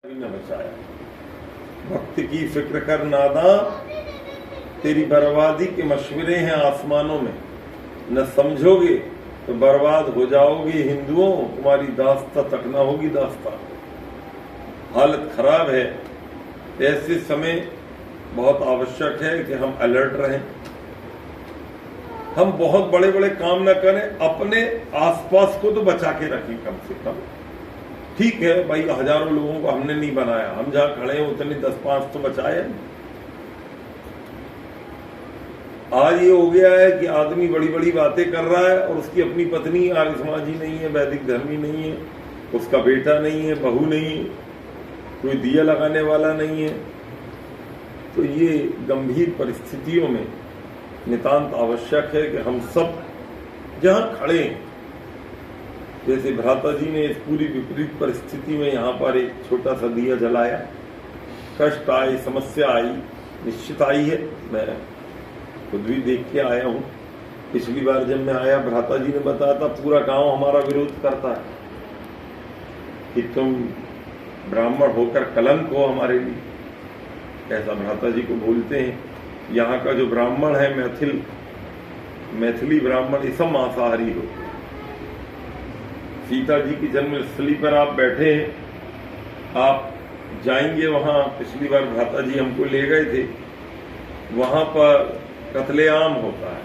न बचाया। वक्त की फिक्र कर नादा, तेरी बर्बादी के मशवरे हैं आसमानों में, न समझोगे तो बर्बाद हो जाओगे हिंदुओं, तुम्हारी दास्ता तक न होगी दास्ता। हालत खराब है। ऐसे समय बहुत आवश्यक है कि हम अलर्ट रहें। हम बहुत बड़े बड़े काम न करें, अपने आसपास को तो बचा के रखें कम से कम। ठीक है भाई, हजारों लोगों को हमने नहीं बनाया, हम जहां खड़े हैं उतने 10-5 तो बचाए। आज ये हो गया है कि आदमी बड़ी बड़ी बातें कर रहा है और उसकी अपनी पत्नी आर्य समाजी नहीं है, वैदिक धर्मी नहीं है, उसका बेटा नहीं है, बहू नहीं है, कोई दिया लगाने वाला नहीं है। तो ये गंभीर परिस्थितियों में नितांत आवश्यक है कि हम सब जहां खड़े हैं, जैसे भ्राता जी ने इस पूरी विपरीत परिस्थिति में यहाँ पर एक छोटा सा दिया जलाया, कष्ट आए, समस्या आई, निश्चित आई है। मैं खुद भी देख के आया हूँ। पिछली बार जब मैं आया, भ्राता जी ने बताया था पूरा गांव हमारा विरोध करता है कि तुम ब्राह्मण होकर कलंक हो हमारे लिए, ऐसा भ्राता जी को बोलते हैं। यहाँ का जो ब्राह्मण है, मैथिली ब्राह्मण, ये सब मांसाहारी हो। सीता जी की जन्मस्थली पर आप बैठे हैं, आप जाएंगे वहां, पिछली बार भ्राता जी हमको ले गए थे, वहां पर कत्लेआम होता है,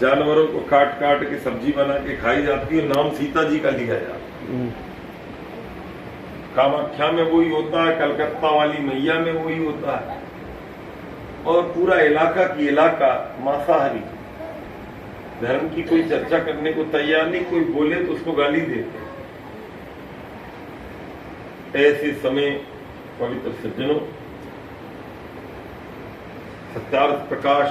जानवरों को काट काट के सब्जी बना के खाई जाती है, नाम सीता जी का लिया जाता है। कामाख्या में वही होता है, कलकत्ता वाली मैया में वही होता है, और पूरा इलाका की इलाका मांसाहारी। धर्म की कोई चर्चा करने को तैयार नहीं, कोई बोले तो उसको गाली देते। ऐसे समय पवित्र सज्जनों, सत्यार्थ प्रकाश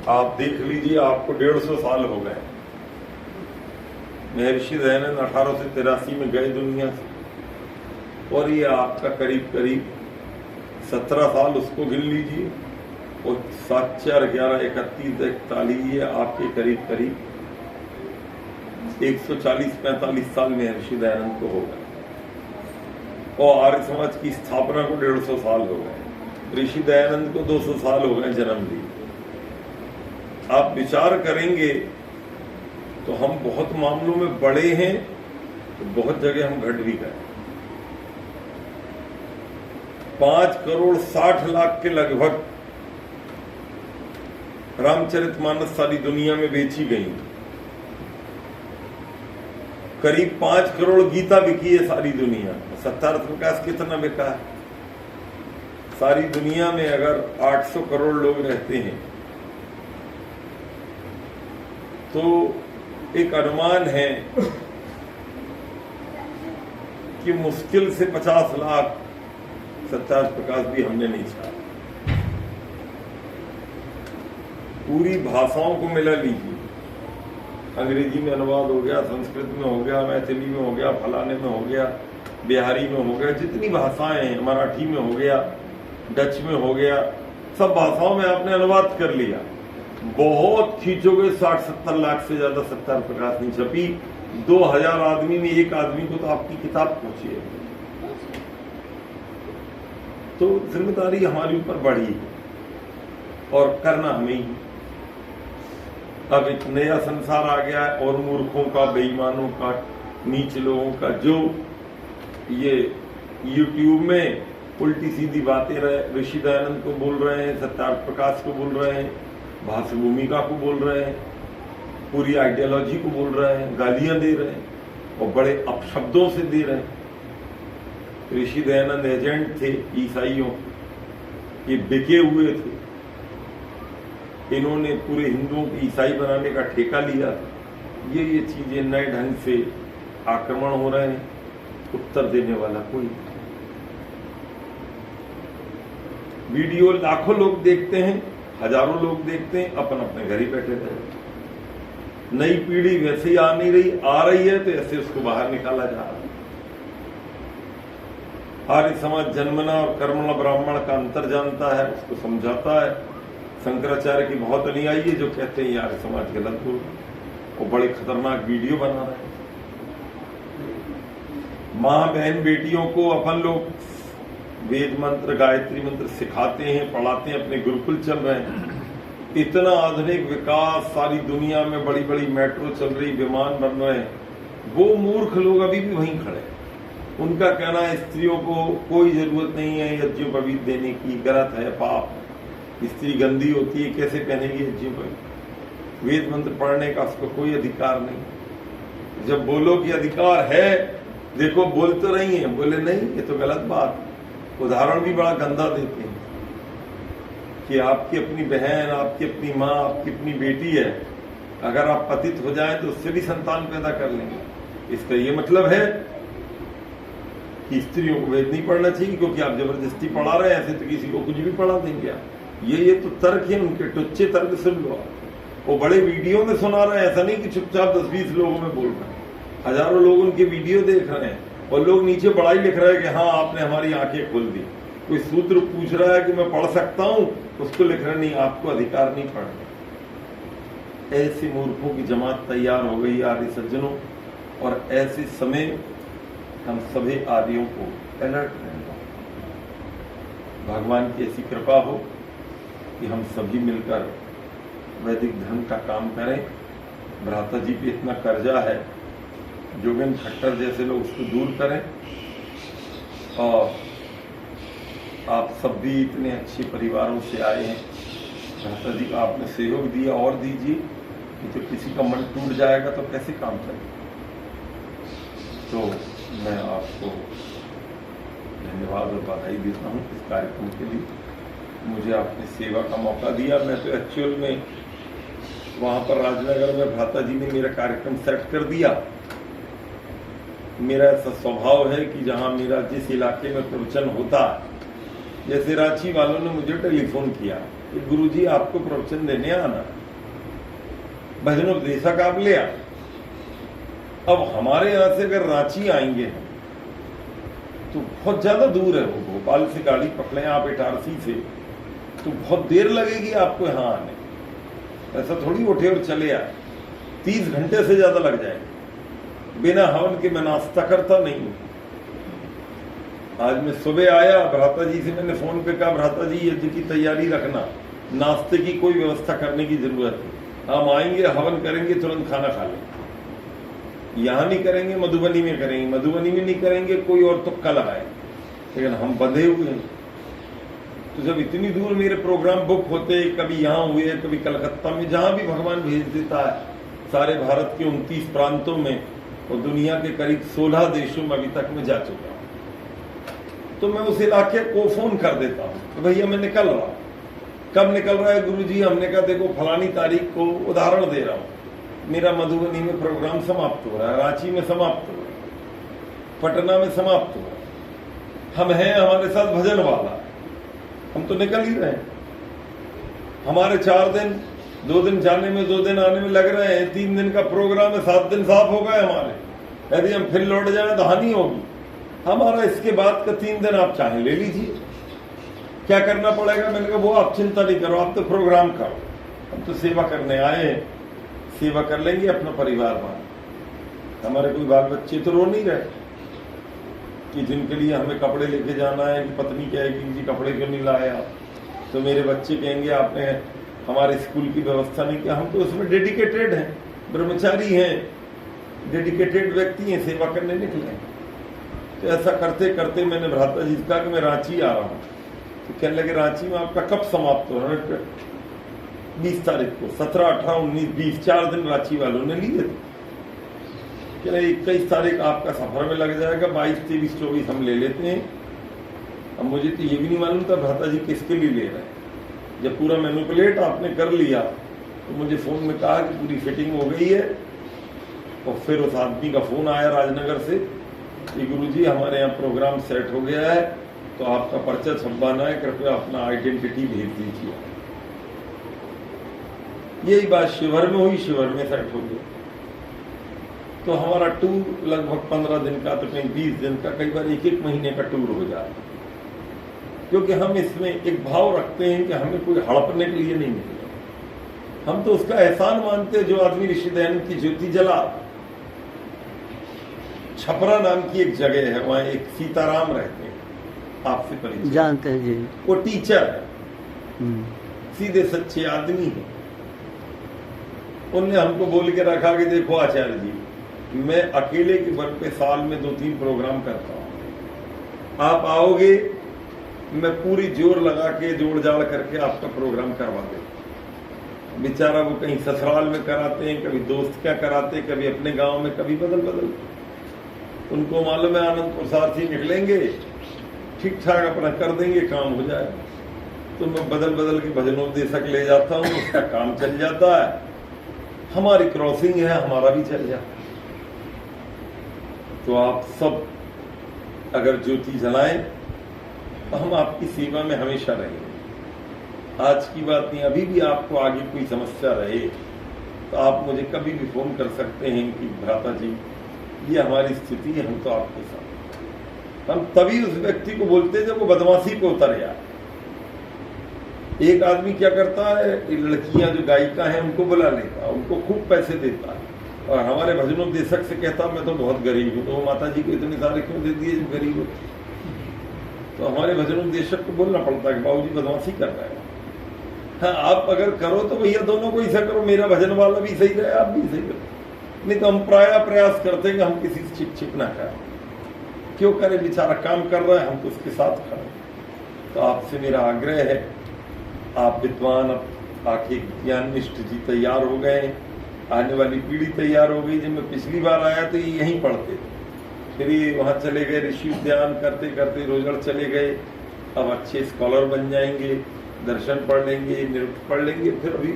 आप देख लीजिए, आपको 150 साल हो गए। महर्षि दयानंद 1883 में गए दुनिया से, और ये आपका करीब करीब 17 साल उसको गिन लीजिए, और 7, 4, 11, 31, 41, ये आपके करीब करीब 140-45 साल महर्षि दयानंद को हो गए, और आर्य समाज की स्थापना को 150 साल हो गए। ऋषि दयानंद को 200 साल हो गए जन्म लिए। आप विचार करेंगे तो हम बहुत मामलों में बड़े हैं, तो बहुत जगह हम घट भी गए। 5,60,00,000 के लगभग रामचरितमानस सारी दुनिया में बेची गई। करीब 5 करोड़ गीता बिकी है सारी दुनिया में। सत्यार्थ प्रकाश कितना बिका है? सारी दुनिया में अगर 800 करोड़ लोग रहते हैं तो एक अनुमान है कि मुश्किल से 50 लाख सत्यार्थ प्रकाश भी हमने नहीं छाया। पूरी भाषाओं को मिला लीजिए, अंग्रेजी में अनुवाद हो गया, संस्कृत में हो गया, मैथिली में हो गया, फलाने में हो गया, बिहारी में हो गया, जितनी भाषाएं हैं, मराठी में हो गया, डच में हो गया, सब भाषाओं में आपने अनुवाद कर लिया। बहुत खींचोगे 60-70 लाख से ज्यादा सत्यार्थ प्रकाश नहीं छपी। 2000 आदमी में एक आदमी को तो आपकी किताब पहुंची है। तो जिम्मेदारी हमारे ऊपर बढ़ी है और करना हमें ही। अब एक नया संसार आ गया है, और मूर्खों का, बेईमानों का, नीच लोगों का, जो ये यूट्यूब में उल्टी सीधी बातें ऋषि दयानंद को बोल रहे हैं, सत्यार्थ प्रकाश को बोल रहे हैं, भाष्य भूमिका को बोल रहे हैं, पूरी आइडियोलॉजी को बोल रहे हैं, गालियां दे रहे हैं, और बड़े अपशब्दों से दे रहे हैं। ऋषि दयानंद एजेंट थे ईसाइयों, ये बिके हुए थे, इन्होंने पूरे हिंदुओं को ईसाई बनाने का ठेका लिया। ये चीजें नए ढंग से आक्रमण हो रहे हैं, उत्तर देने वाला कोई। वीडियो लाखों लोग देखते हैं, हजारों लोग देखते हैं, अपन अपने घर ही बैठे थे। नई पीढ़ी वैसे ही आ नहीं रही, आ रही है तो ऐसे उसको बाहर निकाला जा रहा है। आर्य समाज जन्मना और कर्मणा ब्राह्मण का अंतर जानता है, उसको समझाता है। शंकराचार्य की बहुत अनुयायी है जो कहते हैं आर्य समाज गलत बोल, वो बड़े खतरनाक वीडियो बना रहे हैं। माँ बहन बेटियों को अपन लोग वेद मंत्र गायत्री मंत्र सिखाते हैं, पढ़ाते हैं, अपने गुरुकुल चल रहे हैं। इतना आधुनिक विकास, सारी दुनिया में बड़ी बड़ी मेट्रो चल रही, विमान बन रहे हैं, वो मूर्ख लोग अभी भी वहीं खड़े हैं। उनका कहना है स्त्रियों को कोई जरूरत नहीं है यज्ञोपवीत देने की, गलत है, पाप, स्त्री गंदी होती है, कैसे पहनेगी यज्ञोपवीत, वेद मंत्र पढ़ने का उसको कोई अधिकार नहीं। जब बोलो कि अधिकार है, देखो बोल तो रही है, बोले नहीं ये तो गलत बात। उदाहरण भी बड़ा गंदा देते हैं कि आपकी अपनी बहन, आपकी अपनी माँ, आपकी अपनी बेटी है, अगर आप पतित हो जाएं तो उससे भी संतान पैदा कर लेंगे। इसका ये मतलब है कि स्त्रियों को वेद नहीं पढ़ना चाहिए क्योंकि आप जबरदस्ती पढ़ा रहे हैं, ऐसे तो किसी को कुछ भी पढ़ा देंगे आप। ये तो तर्क है उनके, टुच्चे तर्क सुन लो आप। वो बड़े वीडियो में सुना रहे हैं, ऐसा नहीं कि चुपचाप 10-20 लोगों में बोल रहे हैं, हजारों लोग उनके वीडियो देख रहे हैं और लोग नीचे बड़ाई लिख रहे हैं कि हाँ आपने हमारी आंखें खोल दी। कोई सूत्र पूछ रहा है कि मैं पढ़ सकता हूं, उसको लिख रहे नहीं आपको अधिकार नहीं पढ़ने। ऐसे मूर्खों की जमात तैयार हो गई आर्य सज्जनों, और ऐसे समय हम सभी आर्यों को अलर्ट रहना। भगवान की ऐसी कृपा हो कि हम सभी मिलकर वैदिक धर्म का काम करें। भ्राता जी पे इतना कर्जा है, जोगेंद्र खट्टर जैसे लोग उसको दूर करें। और आप सब भी इतने अच्छे परिवारों से आए हैं, भ्राता जी का आपने सहयोग दिया और दीजिए, कि तो किसी का मन टूट जाएगा तो कैसे काम चलेगा। तो मैं आपको धन्यवाद और बधाई देता हूँ इस कार्यक्रम के लिए, मुझे आपने सेवा का मौका दिया। मैं तो एक्चुअल में वहाँ पर राजनगर में भ्राता जी ने मेरा कार्यक्रम सेट कर दिया। मेरा ऐसा स्वभाव है कि जहाँ मेरा जिस इलाके में प्रवचन होता, जैसे रांची वालों ने मुझे टेलीफोन किया कि गुरुजी आपको प्रवचन देने आना, भजनोपदेशक आप ले आ। अब हमारे यहाँ से अगर रांची आएंगे तो बहुत ज्यादा दूर है, वो भोपाल से गाड़ी पकड़े आप इटारसी से तो बहुत देर लगेगी आपको यहाँ आने। ऐसा थोड़ी उठे और चले आए, 30 घंटे से ज्यादा लग जाएंगे। बिना हवन के मैं नाश्ता करता नहीं हूँ। आज मैं सुबह आया, भ्राता जी से मैंने फोन पे कहा भ्राता जी यज्ञ की तैयारी रखना, नाश्ते की कोई व्यवस्था करने की जरूरत है, हम आएंगे हवन करेंगे तुरंत खाना खा लेंगे। यहाँ नहीं करेंगे, मधुबनी में करेंगे, मधुबनी में नहीं करेंगे कोई और तुक्का लगाए, लेकिन हम बंधे हुए हैं। तो जब इतनी दूर मेरे प्रोग्राम बुक होते, कभी यहाँ हुए, कभी कलकत्ता में, जहां भी भगवान भेज देता है, सारे भारत के 29 प्रांतों में और दुनिया के करीब 16 देशों में अभी तक मैं जा चुका हूँ। तो मैं उस इलाके को फोन कर देता हूँ तो भैया मैं निकल रहा हूँ। कब निकल रहा है गुरुजी? हमने कहा देखो फलानी तारीख को, उदाहरण दे रहा हूँ, मेरा मधुबनी में प्रोग्राम समाप्त हो रहा है, रांची में समाप्त हो रहा है, पटना में समाप्त हो रहा है, हम हैं, हमारे साथ भजन वाला, हम तो निकल ही रहे हैं। हमारे 4 दिन, 2 दिन जाने में 2 दिन आने में लग रहे हैं, 3 दिन का प्रोग्राम है, 7 दिन साफ हो गए हमारे। यदि हम फिर लौट जाए तो हानि होगी हमारा। इसके बाद का 3 दिन आप चाहे ले लीजिए, क्या करना पड़ेगा? मैंने कहा वो आप चिंता नहीं करो, आप तो प्रोग्राम करो, हम तो सेवा करने आए हैं, सेवा कर लेंगे, अपना परिवार बांध। हमारे कोई बाल बच्चे तो रो नहीं रहे कि जिनके लिए हमें कपड़े लेके जाना है, कि पत्नी कहेगी जी कपड़े क्यों नहीं लाए आप, तो मेरे बच्चे कहेंगे आपने हमारे स्कूल की व्यवस्था नहीं किया। हम तो उसमें डेडिकेटेड हैं, ब्रह्मचारी हैं, डेडिकेटेड व्यक्ति हैं, सेवा करने निकले। तो ऐसा करते करते मैंने भ्राता जी से कहा कि मैं रांची आ रहा हूँ। तो कहने लगे रांची में आपका कब समाप्त हो रहा है? 20 तारीख को, 17, 18, 19, 20, 4 दिन रांची वालों ने लिए थे। कि नहीं 21 तारीख आपका सफर में लग जाएगा, 22, 23, 24 हम ले लेते हैं। अब मुझे तो ये भी नहीं मालूम था भ्राता जी किसके लिए ले रहे हैं। जब पूरा मैनिपुलेट आपने कर लिया तो मुझे फोन में कहा कि पूरी फिटिंग हो गई है। और फिर उस आदमी का फोन आया राजनगर से कि गुरुजी हमारे यहाँ प्रोग्राम सेट हो गया है, तो आपका पर्चा छपवाना है, कृपया अपना आइडेंटिटी भेज दीजिए। यही बात शिवहर में हुई, शिवहर में सेट हो गया। तो हमारा टूर लगभग 15 दिन का, तो कहीं 20 दिन का, कई बार 1-1 महीने का टूर हो जाता है, क्योंकि हम इसमें एक भाव रखते हैं कि हमें कोई हड़पने के लिए नहीं मिलेगा। हम तो उसका एहसान मानते हैं जो आदमी ऋषि दयानंद की ज्योति जला, छपरा नाम की एक जगह है, वहाँ एक सीताराम रहते हैं, आपसे परिचय जानते हैं जी। वो टीचर है, सीधे सच्चे आदमी है। उनने हमको बोल के रखा कि देखो आचार्य जी, मैं अकेले के बल पे साल में 2-3 प्रोग्राम करता हूँ, आप आओगे मैं पूरी जोर लगा के जोड़ जाड़ करके आपका प्रोग्राम करवा दे। बेचारा वो कहीं ससुराल में कराते हैं, कभी दोस्त क्या कराते हैं, कभी अपने गांव में, कभी बदल बदल। उनको मालूम है आनंद प्रसाद से निकलेंगे ठीक ठाक अपना कर देंगे, काम हो जाए। तो मैं बदल बदल के भजनोपदेशक ले जाता हूँ, उसका काम चल जाता है, हमारी क्रॉसिंग है, हमारा भी चल जाता है। तो आप सब अगर ज्योति जलाएं तो हम आपकी सेवा में हमेशा रहेंगे। आज की बात नहीं, अभी भी आपको आगे कोई समस्या रहे तो आप मुझे कभी भी फोन कर सकते हैं कि भ्राता जी ये हमारी स्थिति है, हम तो आपके साथ। हम तभी उस व्यक्ति को बोलते हैं जब वो बदमाशी पे उतर जाए। एक आदमी क्या करता है, लड़कियां जो गायिका हैं उनको बुला लेता, उनको खूब पैसे देता है, और हमारे भजनोपदेशक से कहता मैं तो बहुत गरीब हूँ, तो माता जी को इतने सारे क्यों दे दिए जो गरीब हो। तो हमारे भजनोपदेशक को बोलना पड़ता है कि बाबूजी बदमाशी कर रहे हैं। हाँ, आप अगर करो तो भैया दोनों को ऐसा करो, मेरा भजन वाला भी सही रहे, आप भी सही करो। नहीं तो हम प्राय प्रयास करते हैं कि हम किसी से छिप ना करें। क्यों करें, बेचारा काम कर रहा है, हम तो उसके साथ खड़े। तो आपसे मेरा आग्रह है, आप विद्वान आके ज्ञाननिष्ठ जी तैयार हो गए, आने वाली पीढ़ी तैयार हो गई। जब मैं पिछली बार आया तो ये यहीं पढ़ते थे, फिर ये वहाँ चले गए, ऋषि उद्यान करते करते रोजड़ चले गए। अब अच्छे स्कॉलर बन जाएंगे, दर्शन पढ़ लेंगे, निरुक्त पढ़ लेंगे। फिर अभी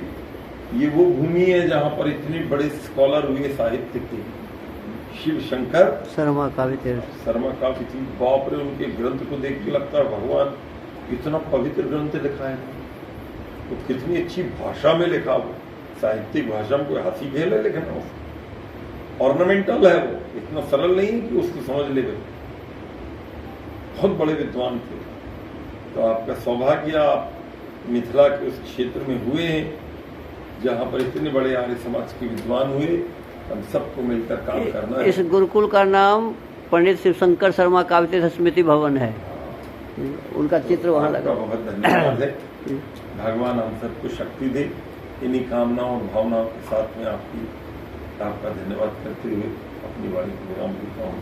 ये वो भूमि है जहाँ पर इतने बड़े स्कॉलर हुए साहित्य के, शिव शंकर शर्मा काव्य बाप रे, उनके ग्रंथ को देख के लगता है भगवान इतना पवित्र ग्रंथ लिखा है, तो कितनी अच्छी भाषा में लिखा, वो साहित्यिक भाषा में कोई हंसी खेल है लिखना, हो ऑर्नामेंटल है, वो इतना सरल नहीं है कि उसको समझ ले। बहुत बड़े विद्वान थे। तो आपका सौभाग्य, आप मिथिला के उस क्षेत्र में हुए हैं जहाँ पर इतने बड़े आर्य समाज के विद्वान हुए। हम सबको मिलकर काम करना है। इस गुरुकुल का नाम पंडित शिवशंकर शर्मा काव्य स्मृति भवन है, उनका चित्र वहाँ लगा। बहुत धन्यवाद है, भगवान हम सबको शक्ति दे। इन्हीं कामनाओं और भावनाओं के साथ में आपका धन्यवाद करते हुए अपनी वाणी को विराम देता हूँ।